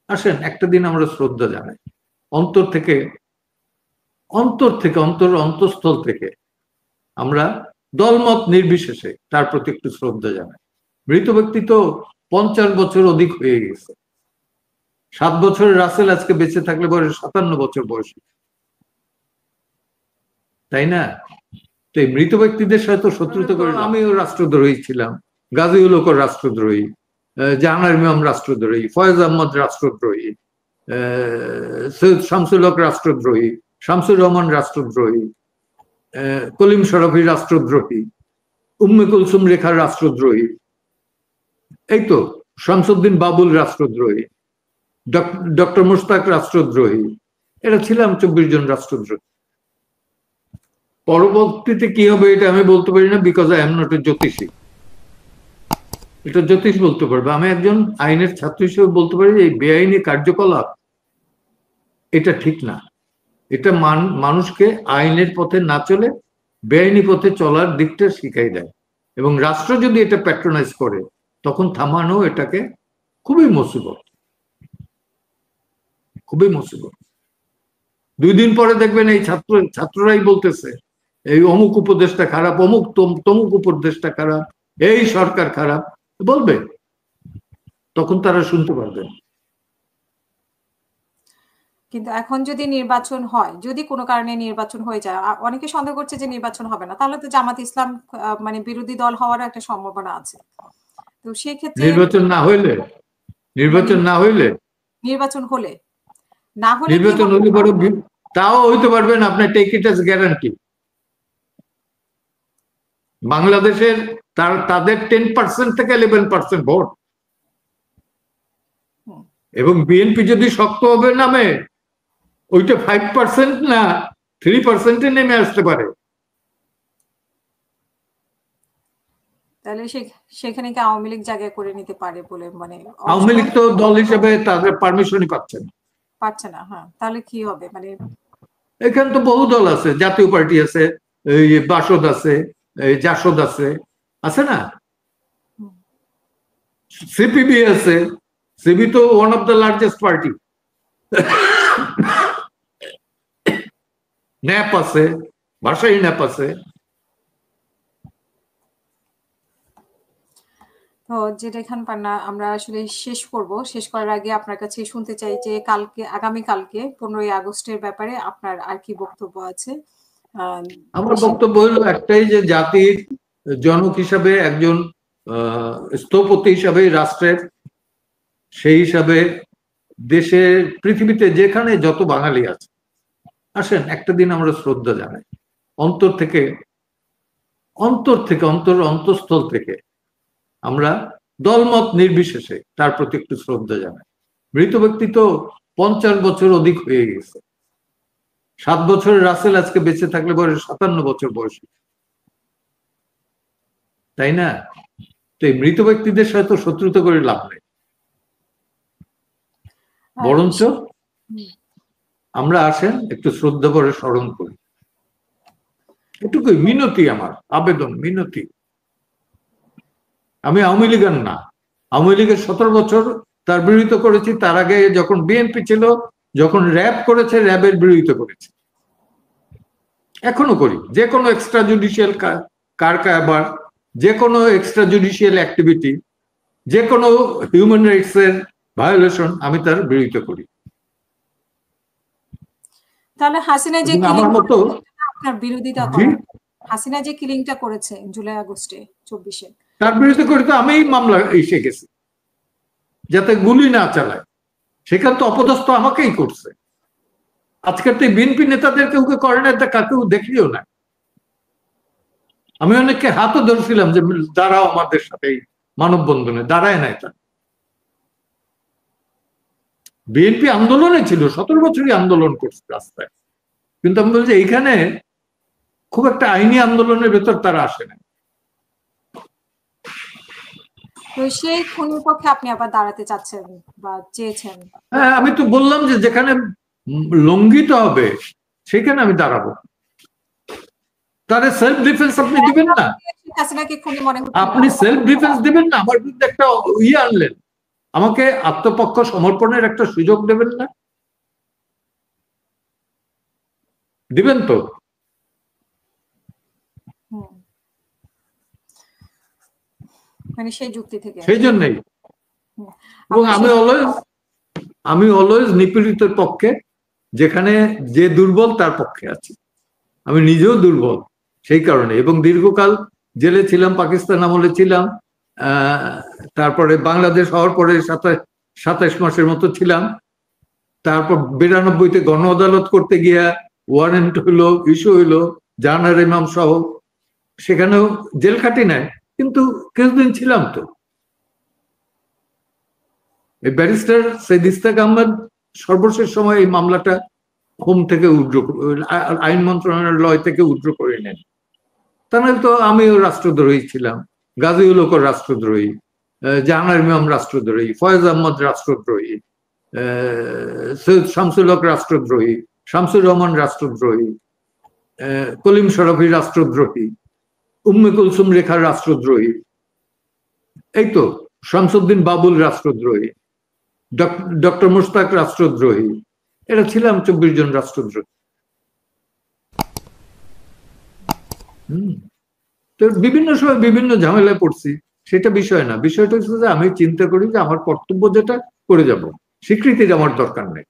আসেন একটা দিন আমরা শ্রদ্ধা জানাই, অন্তর থেকে, অন্তঃস্থল থেকে আমরা দলমত নির্বিশেষে তার প্রতি একটু শ্রদ্ধা জানাই। মৃত ব্যক্তি তো 50 বছর অধিক হয়ে গেছে। 7 বছরের রাসেল আজকে বেঁচে থাকলে বয়স 57 বছর বয়সী, তাই না? তো এই মৃত ব্যক্তিদের সাথে শত্রুতা করে, আমিও রাষ্ট্রদ্রোহী ছিলাম, গাজীউল হক রাষ্ট্রদ্রোহী, জাহানার ইমাম রাষ্ট্রদ্রোহী, ফয়েজ আহমদ রাষ্ট্রদ্রোহী, সৈয়দ শামসুল হক রাষ্ট্রদ্রোহী, শামসুর রহমান রাষ্ট্রদ্রোহী, কলিম শরফি রাষ্ট্রদ্রোহী, উম্মে কুলসুম রেখার রাষ্ট্রদ্রোহী, এই তো শামসুদ্দিন বাবুল রাষ্ট্রদ্রোহী, ডক্টর মুশতাক রাষ্ট্রদ্রোহী, এরা ছিলাম 24 জন রাষ্ট্রদ্রোহী। পরবর্তীতে কি হবে এটা আমি বলতে পারি না, because I am not a জ্যোতিষী। এটা জ্যোতিষ বলতে পারবে, আমি একজন আইনের ছাত্র হিসেবে বলতে পারি যে এই বেআইনি কার্যকলাপ এটা ঠিক না। এটা মানুষকে আইনের পথে না চলে বেআইনি পথে চলার দিকটা শিখাই দেয়, এবং রাষ্ট্র যদি এটা প্যাট্রোনাইজ করে তখন থামানো এটাকে খুবই মুসিবত, খুবই মুসিবত। 2 দিন পরে দেখবেন এই ছাত্ররাই বলতেছে এই অমুক উপদেশটা খারাপ, অমুক তমুক উপদেশটা খারাপ, এই সরকার খারাপ বলবে, তখন তারা শুনতে পারবেন। কিন্তু এখন যদি নির্বাচন হয়, যদি কোনো কারণে নির্বাচন হয়ে যায়, অনেকে সন্দেহ করছে যে নির্বাচন হবে না, তাহলে তো জামাত ইসলাম মানে বিরোধী দল হওয়ার একটা সম্ভাবনা আছে। তো সেই ক্ষেত্রে নির্বাচন না হইলে বড় তাও হইতে পারবেন আপনি, টেক ইট অ্যাজ গ্যারান্টি। বাংলাদেশের তাদের 10% থেকে 11% ভোট, এবং বিএনপি যদি শক্ত হবে নামে ওইটা 5% না 3% নেমে আসতে পারে। তাহলে সেখানে কি আওয়ামী লীগ জায়গা করে নিতে পারে বলে, মানে আওয়ামী লীগ তো দল হিসেবে তাদের পারমিশনই পাচ্ছে না। হ্যাঁ, তাহলে কি হবে? মানে এখানে তো বহু দল আছে, জাতীয় পার্টি আছে, বাসদ আছে, জাসদ আছে না, সিপিবি আছে, সিবি তো one of the largest party, nap আছে, ভাষাই ন্যাপ আছে। তো যেটা খান পান্না, আমরা আসলে শেষ করার আগে আপনার কাছে শুনতে চাই যে আগামীকালকে 15ই আগস্টের ব্যাপারে আপনার আর কি বক্তব্য আছে? আমার বক্তব্য হলো একটাই, যে জাতির জনক হিসাবে, একজন স্থপতি হিসাবে রাষ্ট্রের, সেই হিসাবে দেশের, পৃথিবীতে যেখানে যত বাঙালি আছে, আসেন একটা দিন আমরা শ্রদ্ধা জানাই, অন্তঃস্থল থেকে আমরা দলমত নির্বিশেষে তার প্রতি একটু শ্রদ্ধা জানাই। মৃত ব্যক্তি তো 50 বছর অধিক হয়ে গেছে। 7 বছরের রাসেল আজকে বেঁচে থাকলে বয়স 57 বছর বয়সী, তাই না? তো এই মৃত ব্যক্তিদের সাথে শত্রুতা করে লাভ নেই, বরঞ্চ আমরা আসেন একটু শ্রদ্ধা করে স্মরণ করি। এটুকুই মিনতি, আমার আবেদন, মিনতি। আমি আওয়ামী লীগের না, আওয়ামী লীগের 17 বছর তার বিরোধিতা করেছি, তার আগে যখন বিএনপি ছিল, যখন র্যাব করেছে র্যাবের বিরোধিতা করেছি, এখনো করি। যে কোনো এক্সট্রা জুডিশিয়াল কারবার, যে কোনো এক্সট্রা জুডিশিয়াল অ্যাক্টিভিটি, যে কোনো হিউম্যান রাইটস এর ভায়োলেশন, আমি তার বিরোধিতা করি। তাহলে হাসিনা যে আমার মতো আপনার বিরোধিতা করেন, হাসিনা যে কিলিংটা করেছে জুলাই আগস্টে 24-এ, তার বিরুদ্ধে করে তো আমি মামলা এসে গেছি যাতে গুলি না চালায়। সেখানে তো অপদস্থ আমাকেই করছে। আজকের তো বিএনপি নেতাদের কেউ করে না, কাকেও দেখলিও না। আমি অনেককে হাতও ধরছিলাম যে দাঁড়াও আমাদের সাথে মানববন্ধনে, দাঁড়ায় নাই। তা বিএনপি আন্দোলনে ছিল, 17 বছরই আন্দোলন করছে রাস্তায়, কিন্তু আমি বলছি এইখানে খুব একটা আইনি আন্দোলনের ভেতর তারা আসে না। তো সেই খুনির পক্ষে আপনি আবার দাঁড়াতে চাচ্ছেন বা চেয়েছেন? হ্যাঁ, আমি তো বললাম যে যেখানে লঙ্ঘিত হবে সেখানে আমি দাঁড়াবো। তাহলে সেলফ ডিফেন্স আপনি দিবেন না, হাসিনাকে খুনি মনে করতে আপনি সেলফ ডিফেন্স দিবেন না। আমার বিরুদ্ধে একটা আনলেন, আমাকে আত্মপক্ষ সমর্পণের একটা সুযোগ দেবেন না? দিবেন তো? মানে সেই যুক্তি থেকে সেই জন্যই। এবং আমি অলওয়েজ নিপীড়িতের পক্ষে, যেখানে যে দুর্বল তার পক্ষে আছি। আমি নিজেও দুর্বল সেই কারণে, এবং দীর্ঘকাল জেলে ছিলাম, পাকিস্তান আমলে ছিলাম, তারপরে বাংলাদেশ হওয়ার পরে 27 মাসের মতো ছিলাম। তারপর 92-তে গণ আদালত করতে গিয়া ওয়ারেন্ট হইলো, ইস্যু হইলো, জাহানার ইমাম সহ, সেখানেও জেল খাটি নাই, কিন্তু কিছুদিন ছিলাম। তো এই ব্যারিস্টার সৈয়দ ইশতিয়াক আহমেদ সর্বশেষ সময় এই মামলাটা হোম থেকে আইন মন্ত্রণালয় থেকে উইথড্র করে নেন। তাহলে তো আমিও রাষ্ট্রদ্রোহী ছিলাম, গাজীউল হক রাষ্ট্রদ্রোহী, জাহানার ইমাম রাষ্ট্রদ্রোহী, ফয়েজ আহমদ রাষ্ট্রদ্রোহী, সৈয়দ শামসুল হক রাষ্ট্রদ্রোহী, শামসুর রহমান রাষ্ট্রদ্রোহী, কলিম শরফি রাষ্ট্রদ্রোহী, উম্মে কুলসুম রেখা রাষ্ট্রদ্রোহী, এই তো শামসুদ্দিন বাবুল রাষ্ট্রদ্রোহী, ডক্টর মুশতাক রাষ্ট্রদ্রোহী। এটা ছিলাম 24 জন রাষ্ট্রদ্রোহী। তো বিভিন্ন সময় বিভিন্ন ঝামেলায় পড়ছি, সেটা বিষয় না। বিষয়টা হচ্ছে যে আমি চিন্তা করি যে আমার কর্তব্য যেটা করে যাব, স্বীকৃতির আমার দরকার নেই।